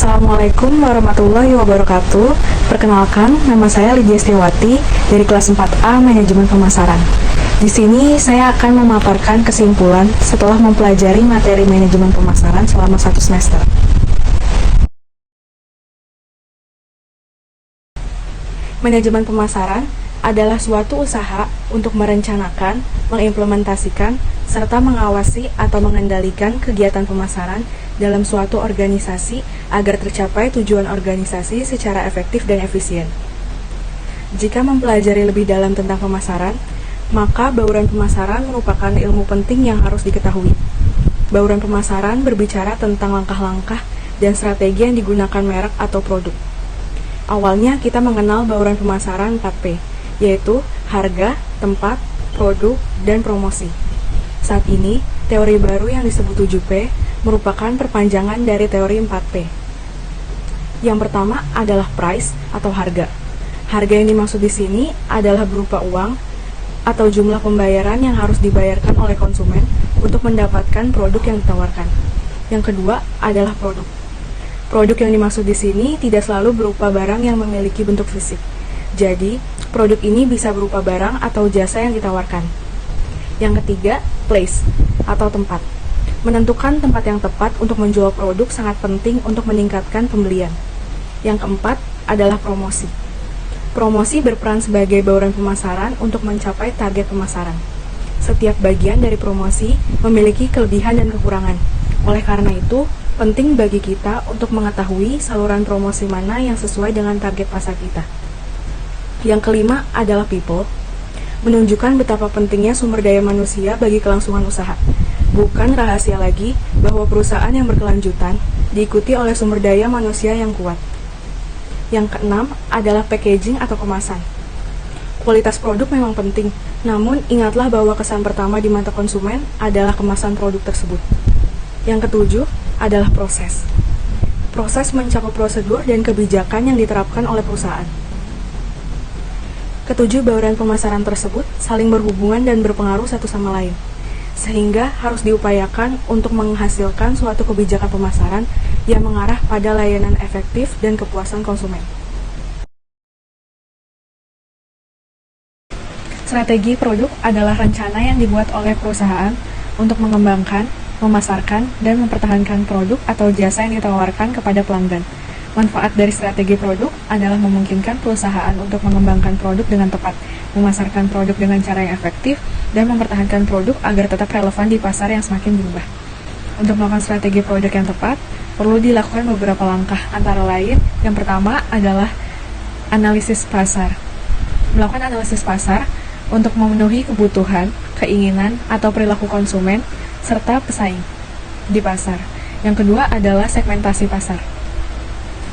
Assalamualaikum warahmatullahi wabarakatuh. Perkenalkan, nama saya Lydia Setiawati dari kelas 4A Manajemen Pemasaran. Di sini saya akan memaparkan kesimpulan setelah mempelajari materi manajemen pemasaran selama 1 semester. Manajemen pemasaran adalah suatu usaha untuk merencanakan, mengimplementasikan, serta mengawasi atau mengendalikan kegiatan pemasaran dalam suatu organisasi agar tercapai tujuan organisasi secara efektif dan efisien. Jika mempelajari lebih dalam tentang pemasaran, maka bauran pemasaran merupakan ilmu penting yang harus diketahui. Bauran pemasaran berbicara tentang langkah-langkah dan strategi yang digunakan merek atau produk. Awalnya kita mengenal bauran pemasaran 4P, yaitu harga, tempat, produk, dan promosi. Saat ini, teori baru yang disebut 7P merupakan perpanjangan dari teori 4P. Yang pertama adalah price atau harga. Harga yang dimaksud di sini adalah berupa uang atau jumlah pembayaran yang harus dibayarkan oleh konsumen untuk mendapatkan produk yang ditawarkan. Yang kedua adalah produk. Produk yang dimaksud di sini tidak selalu berupa barang yang memiliki bentuk fisik. Jadi, produk ini bisa berupa barang atau jasa yang ditawarkan. Yang ketiga, place atau tempat. Menentukan tempat yang tepat untuk menjual produk sangat penting untuk meningkatkan pembelian. Yang keempat adalah promosi. Promosi berperan sebagai bauran pemasaran untuk mencapai target pemasaran. Setiap bagian dari promosi memiliki kelebihan dan kekurangan. Oleh karena itu, penting bagi kita untuk mengetahui saluran promosi mana yang sesuai dengan target pasar kita. Yang kelima adalah people. Menunjukkan betapa pentingnya sumber daya manusia bagi kelangsungan usaha. Bukan rahasia lagi bahwa perusahaan yang berkelanjutan diikuti oleh sumber daya manusia yang kuat. Yang keenam adalah packaging atau kemasan. Kualitas produk memang penting, namun ingatlah bahwa kesan pertama di mata konsumen adalah kemasan produk tersebut. Yang ketujuh adalah proses. Proses mencakup prosedur dan kebijakan yang diterapkan oleh perusahaan. Ketujuh bauran pemasaran tersebut saling berhubungan dan berpengaruh satu sama lain, sehingga harus diupayakan untuk menghasilkan suatu kebijakan pemasaran yang mengarah pada layanan efektif dan kepuasan konsumen. Strategi produk adalah rencana yang dibuat oleh perusahaan untuk mengembangkan, memasarkan, dan mempertahankan produk atau jasa yang ditawarkan kepada pelanggan. Manfaat dari strategi produk adalah memungkinkan perusahaan untuk mengembangkan produk dengan tepat, memasarkan produk dengan cara yang efektif, dan mempertahankan produk agar tetap relevan di pasar yang semakin berubah. Untuk melakukan strategi produk yang tepat, perlu dilakukan beberapa langkah, antara lain, yang pertama adalah analisis pasar. Melakukan analisis pasar untuk memenuhi kebutuhan, keinginan, atau perilaku konsumen, serta pesaing di pasar. Yang kedua adalah segmentasi pasar.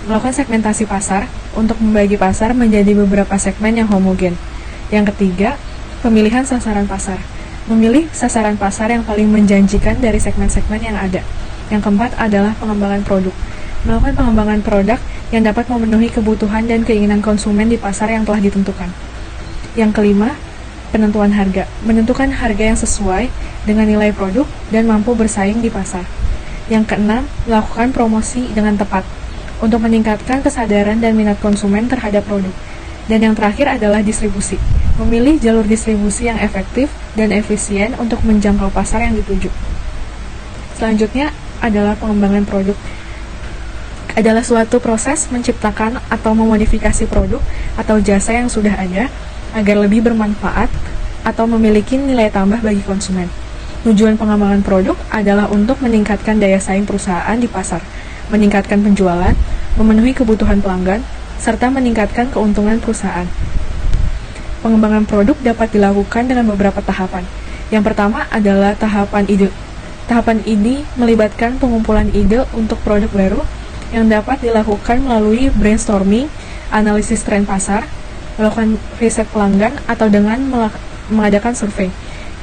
Melakukan segmentasi pasar untuk membagi pasar menjadi beberapa segmen yang homogen. Yang ketiga, pemilihan sasaran pasar. Memilih sasaran pasar yang paling menjanjikan dari segmen-segmen yang ada. Yang keempat adalah pengembangan produk. Melakukan pengembangan produk yang dapat memenuhi kebutuhan dan keinginan konsumen di pasar yang telah ditentukan. Yang kelima, penentuan harga. Menentukan harga yang sesuai dengan nilai produk dan mampu bersaing di pasar. Yang keenam, melakukan promosi dengan tepat untuk meningkatkan kesadaran dan minat konsumen terhadap produk. Dan yang terakhir adalah distribusi. Memilih jalur distribusi yang efektif dan efisien untuk menjangkau pasar yang dituju. Selanjutnya adalah pengembangan produk. Adalah suatu proses menciptakan atau memodifikasi produk atau jasa yang sudah ada agar lebih bermanfaat atau memiliki nilai tambah bagi konsumen. Tujuan pengembangan produk adalah untuk meningkatkan daya saing perusahaan di pasar, meningkatkan penjualan, memenuhi kebutuhan pelanggan, serta meningkatkan keuntungan perusahaan. Pengembangan produk dapat dilakukan dengan beberapa tahapan. Yang pertama adalah tahapan ide. Tahapan ini melibatkan pengumpulan ide untuk produk baru yang dapat dilakukan melalui brainstorming, analisis tren pasar, melakukan riset pelanggan, atau dengan mengadakan survei.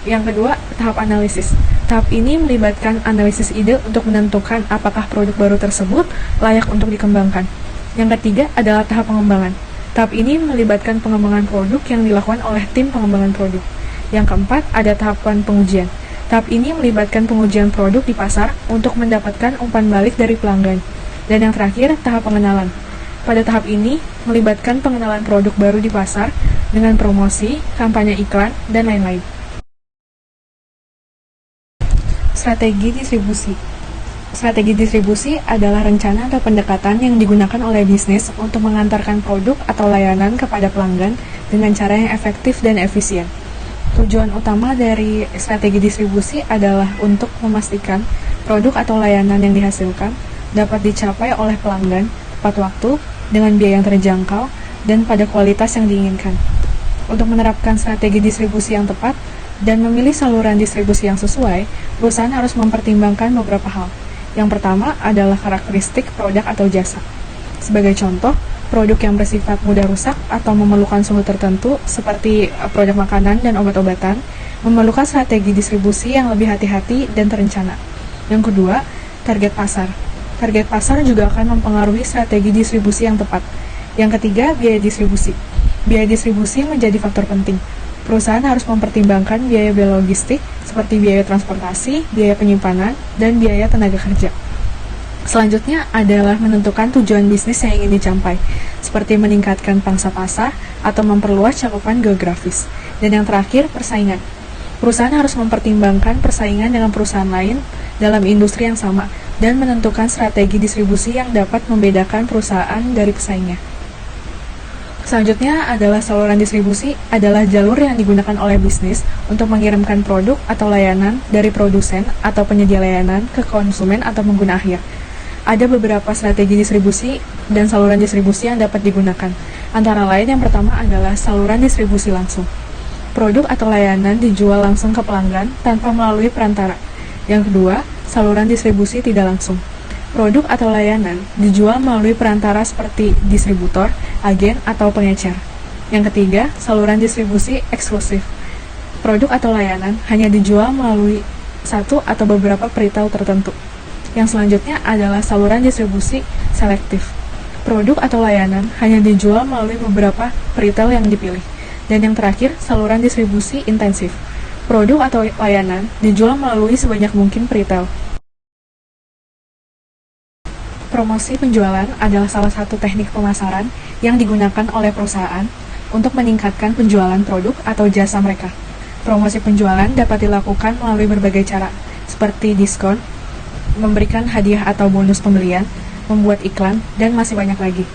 Yang kedua, tahap analisis. Tahap ini melibatkan analisis ide untuk menentukan apakah produk baru tersebut layak untuk dikembangkan. Yang ketiga adalah tahap pengembangan. Tahap ini melibatkan pengembangan produk yang dilakukan oleh tim pengembangan produk. Yang keempat, ada tahapan pengujian. Tahap ini melibatkan pengujian produk di pasar untuk mendapatkan umpan balik dari pelanggan. Dan yang terakhir, tahap pengenalan. Pada tahap ini, melibatkan pengenalan produk baru di pasar dengan promosi, kampanye iklan, dan lain-lain. Strategi distribusi. Strategi distribusi adalah rencana atau pendekatan yang digunakan oleh bisnis untuk mengantarkan produk atau layanan kepada pelanggan dengan cara yang efektif dan efisien. Tujuan utama dari strategi distribusi adalah untuk memastikan produk atau layanan yang dihasilkan dapat dicapai oleh pelanggan tepat waktu, dengan biaya yang terjangkau, dan pada kualitas yang diinginkan. Untuk menerapkan strategi distribusi yang tepat dan memilih saluran distribusi yang sesuai, perusahaan harus mempertimbangkan beberapa hal. Yang pertama adalah karakteristik produk atau jasa. Sebagai contoh, produk yang bersifat mudah rusak atau memerlukan suhu tertentu seperti produk makanan dan obat-obatan memerlukan strategi distribusi yang lebih hati-hati dan terencana. Yang kedua, target pasar. Target pasar juga akan mempengaruhi strategi distribusi yang tepat. Yang ketiga, biaya distribusi. Biaya distribusi menjadi faktor penting. Perusahaan harus mempertimbangkan biaya logistik seperti biaya transportasi, biaya penyimpanan, dan biaya tenaga kerja. Selanjutnya adalah menentukan tujuan bisnis yang ingin dicapai, seperti meningkatkan pangsa pasar atau memperluas cakupan geografis. Dan yang terakhir, persaingan. Perusahaan harus mempertimbangkan persaingan dengan perusahaan lain dalam industri yang sama dan menentukan strategi distribusi yang dapat membedakan perusahaan dari pesaingnya. Selanjutnya adalah saluran distribusi adalah jalur yang digunakan oleh bisnis untuk mengirimkan produk atau layanan dari produsen atau penyedia layanan ke konsumen atau pengguna akhir. Ada beberapa strategi distribusi dan saluran distribusi yang dapat digunakan. Antara lain yang pertama adalah saluran distribusi langsung. Produk atau layanan dijual langsung ke pelanggan tanpa melalui perantara. Yang kedua, saluran distribusi tidak langsung. Produk atau layanan dijual melalui perantara seperti distributor, agen, atau pengecer. Yang ketiga, saluran distribusi eksklusif. Produk atau layanan hanya dijual melalui satu atau beberapa retail tertentu. Yang selanjutnya adalah saluran distribusi selektif. Produk atau layanan hanya dijual melalui beberapa retail yang dipilih. Dan yang terakhir, saluran distribusi intensif. Produk atau layanan dijual melalui sebanyak mungkin retail. Promosi penjualan adalah salah satu teknik pemasaran yang digunakan oleh perusahaan untuk meningkatkan penjualan produk atau jasa mereka. Promosi penjualan dapat dilakukan melalui berbagai cara, seperti diskon, memberikan hadiah atau bonus pembelian, membuat iklan, dan masih banyak lagi.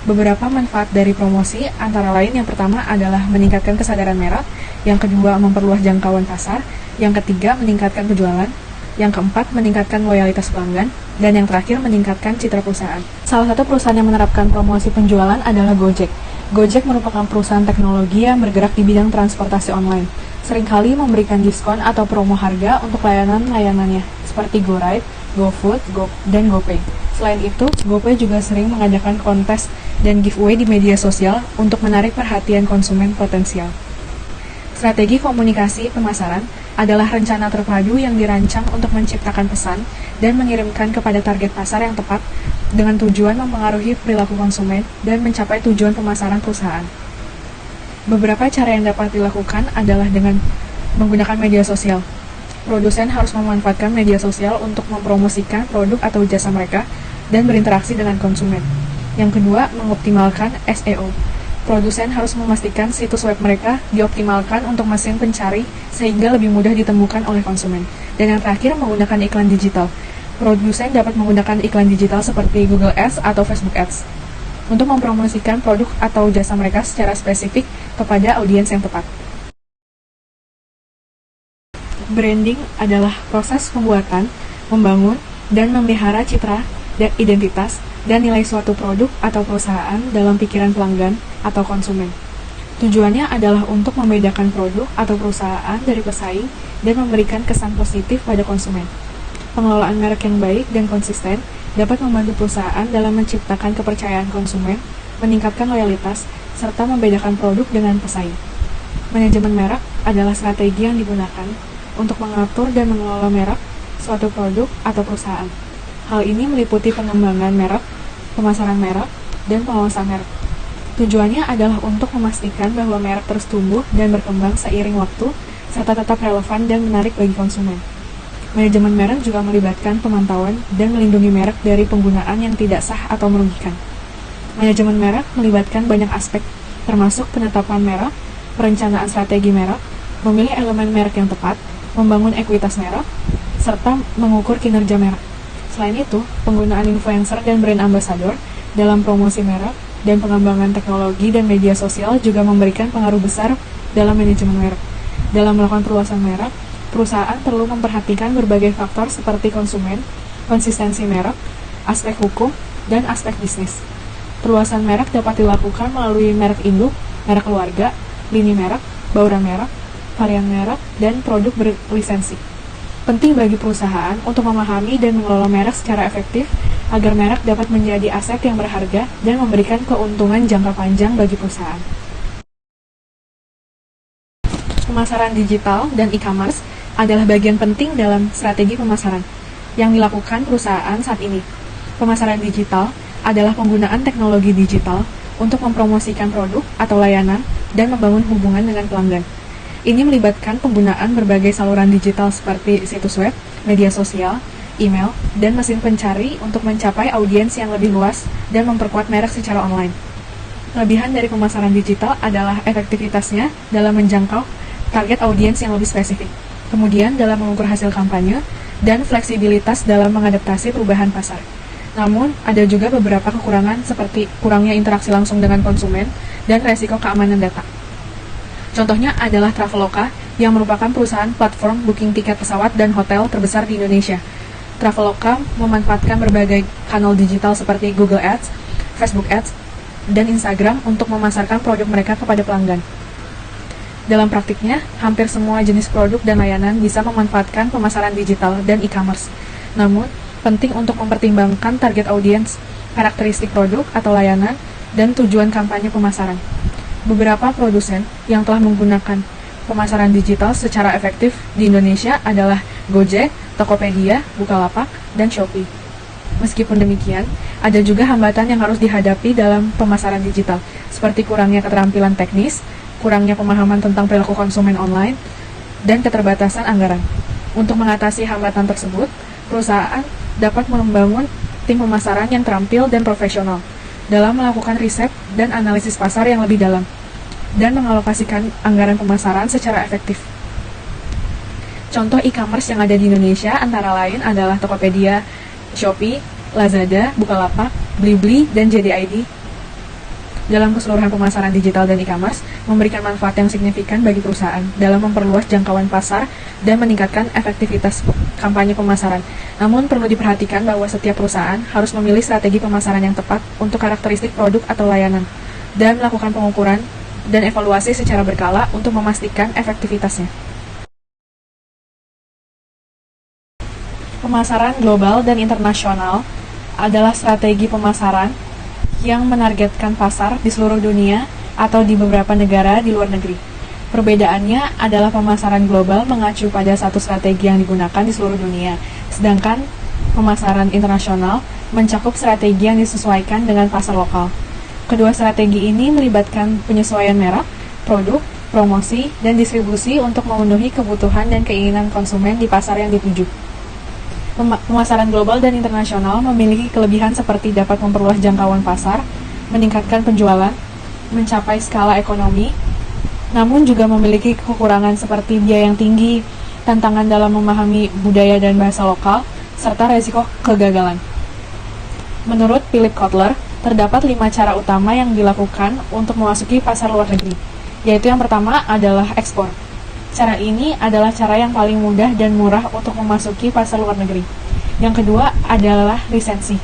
Beberapa manfaat dari promosi antara lain yang pertama adalah meningkatkan kesadaran merek, yang kedua memperluas jangkauan pasar, yang ketiga meningkatkan penjualan, yang keempat meningkatkan loyalitas pelanggan, dan yang terakhir meningkatkan citra perusahaan. Salah satu perusahaan yang menerapkan promosi penjualan adalah Gojek. Gojek merupakan perusahaan teknologi yang bergerak di bidang transportasi online. Seringkali memberikan diskon atau promo harga untuk layanan-layanannya, seperti GoRide, GoFood, dan GoPay. Selain itu, GoPay juga sering mengadakan kontes dan giveaway di media sosial untuk menarik perhatian konsumen potensial. Strategi komunikasi pemasaran adalah rencana terpadu yang dirancang untuk menciptakan pesan dan mengirimkan kepada target pasar yang tepat dengan tujuan mempengaruhi perilaku konsumen dan mencapai tujuan pemasaran perusahaan. Beberapa cara yang dapat dilakukan adalah dengan menggunakan media sosial. Produsen harus memanfaatkan media sosial untuk mempromosikan produk atau jasa mereka dan berinteraksi dengan konsumen. Yang kedua, mengoptimalkan SEO. Produsen harus memastikan situs web mereka dioptimalkan untuk mesin pencari sehingga lebih mudah ditemukan oleh konsumen. Dan yang terakhir, menggunakan iklan digital. Produsen dapat menggunakan iklan digital seperti Google Ads atau Facebook Ads untuk mempromosikan produk atau jasa mereka secara spesifik kepada audiens yang tepat. Branding adalah proses pembuatan, membangun, dan memelihara citra dan identitas dan nilai suatu produk atau perusahaan dalam pikiran pelanggan atau konsumen. Tujuannya adalah untuk membedakan produk atau perusahaan dari pesaing dan memberikan kesan positif pada konsumen. Pengelolaan merek yang baik dan konsisten dapat membantu perusahaan dalam menciptakan kepercayaan konsumen, meningkatkan loyalitas, serta membedakan produk dengan pesaing. Manajemen merek adalah strategi yang digunakan untuk mengatur dan mengelola merek suatu produk atau perusahaan. Hal ini meliputi pengembangan merek, pemasaran merek, dan pengawasan merek. Tujuannya adalah untuk memastikan bahwa merek terus tumbuh dan berkembang seiring waktu, serta tetap relevan dan menarik bagi konsumen. Manajemen merek juga melibatkan pemantauan dan melindungi merek dari penggunaan yang tidak sah atau merugikan. Manajemen merek melibatkan banyak aspek, termasuk penetapan merek, perencanaan strategi merek, memilih elemen merek yang tepat, membangun ekuitas merek, serta mengukur kinerja merek. Selain itu, penggunaan influencer dan brand ambassador dalam promosi merek dan pengembangan teknologi dan media sosial juga memberikan pengaruh besar dalam manajemen merek. Dalam melakukan perluasan merek, perusahaan perlu memperhatikan berbagai faktor seperti konsumen, konsistensi merek, aspek hukum, dan aspek bisnis. Perluasan merek dapat dilakukan melalui merek induk, merek keluarga, lini merek, bauran merek, varian merek, dan produk berlisensi. Penting bagi perusahaan untuk memahami dan mengelola merek secara efektif agar merek dapat menjadi aset yang berharga dan memberikan keuntungan jangka panjang bagi perusahaan. Pemasaran digital dan e-commerce adalah bagian penting dalam strategi pemasaran yang dilakukan perusahaan saat ini. Pemasaran digital adalah penggunaan teknologi digital untuk mempromosikan produk atau layanan dan membangun hubungan dengan pelanggan. Ini melibatkan penggunaan berbagai saluran digital seperti situs web, media sosial, email, dan mesin pencari untuk mencapai audiens yang lebih luas dan memperkuat merek secara online. Kelebihan dari pemasaran digital adalah efektivitasnya dalam menjangkau target audiens yang lebih spesifik. Kemudian dalam mengukur hasil kampanye, dan fleksibilitas dalam mengadaptasi perubahan pasar. Namun, ada juga beberapa kekurangan seperti kurangnya interaksi langsung dengan konsumen dan resiko keamanan data. Contohnya adalah Traveloka, yang merupakan perusahaan platform booking tiket pesawat dan hotel terbesar di Indonesia. Traveloka memanfaatkan berbagai kanal digital seperti Google Ads, Facebook Ads, dan Instagram untuk memasarkan produk mereka kepada pelanggan. Dalam praktiknya, hampir semua jenis produk dan layanan bisa memanfaatkan pemasaran digital dan e-commerce. Namun, penting untuk mempertimbangkan target audiens, karakteristik produk atau layanan, dan tujuan kampanye pemasaran. Beberapa produsen yang telah menggunakan pemasaran digital secara efektif di Indonesia adalah Gojek, Tokopedia, Bukalapak, dan Shopee. Meskipun demikian, ada juga hambatan yang harus dihadapi dalam pemasaran digital, seperti kurangnya keterampilan teknis, kurangnya pemahaman tentang perilaku konsumen online, dan keterbatasan anggaran. Untuk mengatasi hambatan tersebut, perusahaan dapat membangun tim pemasaran yang terampil dan profesional dalam melakukan riset dan analisis pasar yang lebih dalam, dan mengalokasikan anggaran pemasaran secara efektif. Contoh e-commerce yang ada di Indonesia antara lain adalah Tokopedia, Shopee, Lazada, Bukalapak, Blibli, dan JDID. Dalam keseluruhan pemasaran digital dan e-commerce, memberikan manfaat yang signifikan bagi perusahaan dalam memperluas jangkauan pasar dan meningkatkan efektivitas kampanye pemasaran. Namun perlu diperhatikan bahwa setiap perusahaan harus memilih strategi pemasaran yang tepat untuk karakteristik produk atau layanan, dan melakukan pengukuran dan evaluasi secara berkala untuk memastikan efektivitasnya. Pemasaran global dan internasional adalah strategi pemasaran yang menargetkan pasar di seluruh dunia atau di beberapa negara di luar negeri. Perbedaannya adalah pemasaran global mengacu pada satu strategi yang digunakan di seluruh dunia, sedangkan pemasaran internasional mencakup strategi yang disesuaikan dengan pasar lokal. Kedua strategi ini melibatkan penyesuaian merek, produk, promosi, dan distribusi untuk memenuhi kebutuhan dan keinginan konsumen di pasar yang dituju. Pemasaran global dan internasional memiliki kelebihan seperti dapat memperluas jangkauan pasar, meningkatkan penjualan, mencapai skala ekonomi, namun juga memiliki kekurangan seperti biaya yang tinggi, tantangan dalam memahami budaya dan bahasa lokal, serta resiko kegagalan. Menurut Philip Kotler, terdapat 5 cara utama yang dilakukan untuk memasuki pasar luar negeri, yaitu yang pertama adalah ekspor. Cara ini adalah cara yang paling mudah dan murah untuk memasuki pasar luar negeri. Yang kedua adalah lisensi.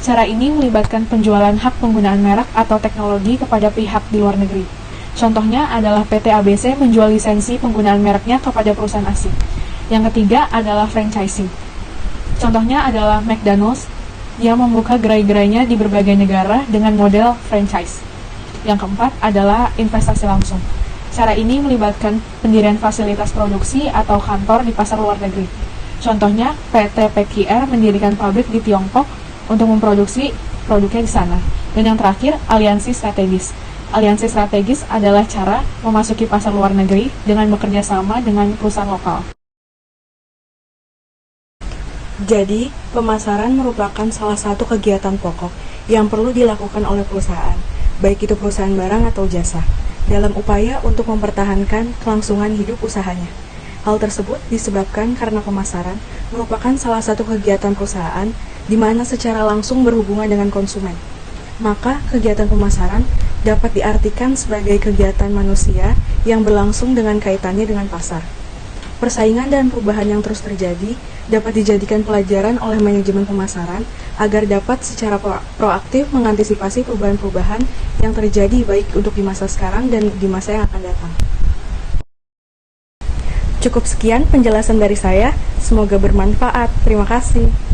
Cara ini melibatkan penjualan hak penggunaan merek atau teknologi kepada pihak di luar negeri. Contohnya adalah PT ABC menjual lisensi penggunaan mereknya kepada perusahaan asing. Yang ketiga adalah franchising. Contohnya adalah McDonald's yang membuka gerai-gerainya di berbagai negara dengan model franchise. Yang keempat adalah investasi langsung. Cara ini melibatkan pendirian fasilitas produksi atau kantor di pasar luar negeri. Contohnya, PT PKR mendirikan pabrik di Tiongkok untuk memproduksi produknya di sana. Dan yang terakhir, aliansi strategis. Aliansi strategis adalah cara memasuki pasar luar negeri dengan bekerja sama dengan perusahaan lokal. Jadi, pemasaran merupakan salah satu kegiatan pokok yang perlu dilakukan oleh perusahaan, baik itu perusahaan barang atau jasa, dalam upaya untuk mempertahankan kelangsungan hidup usahanya. Hal tersebut disebabkan karena pemasaran merupakan salah satu kegiatan perusahaan di mana secara langsung berhubungan dengan konsumen. Maka, kegiatan pemasaran dapat diartikan sebagai kegiatan manusia yang berlangsung dengan kaitannya dengan pasar. Persaingan dan perubahan yang terus terjadi dapat dijadikan pelajaran oleh manajemen pemasaran agar dapat secara proaktif mengantisipasi perubahan-perubahan yang terjadi baik untuk di masa sekarang dan di masa yang akan datang. Cukup sekian penjelasan dari saya, semoga bermanfaat. Terima kasih.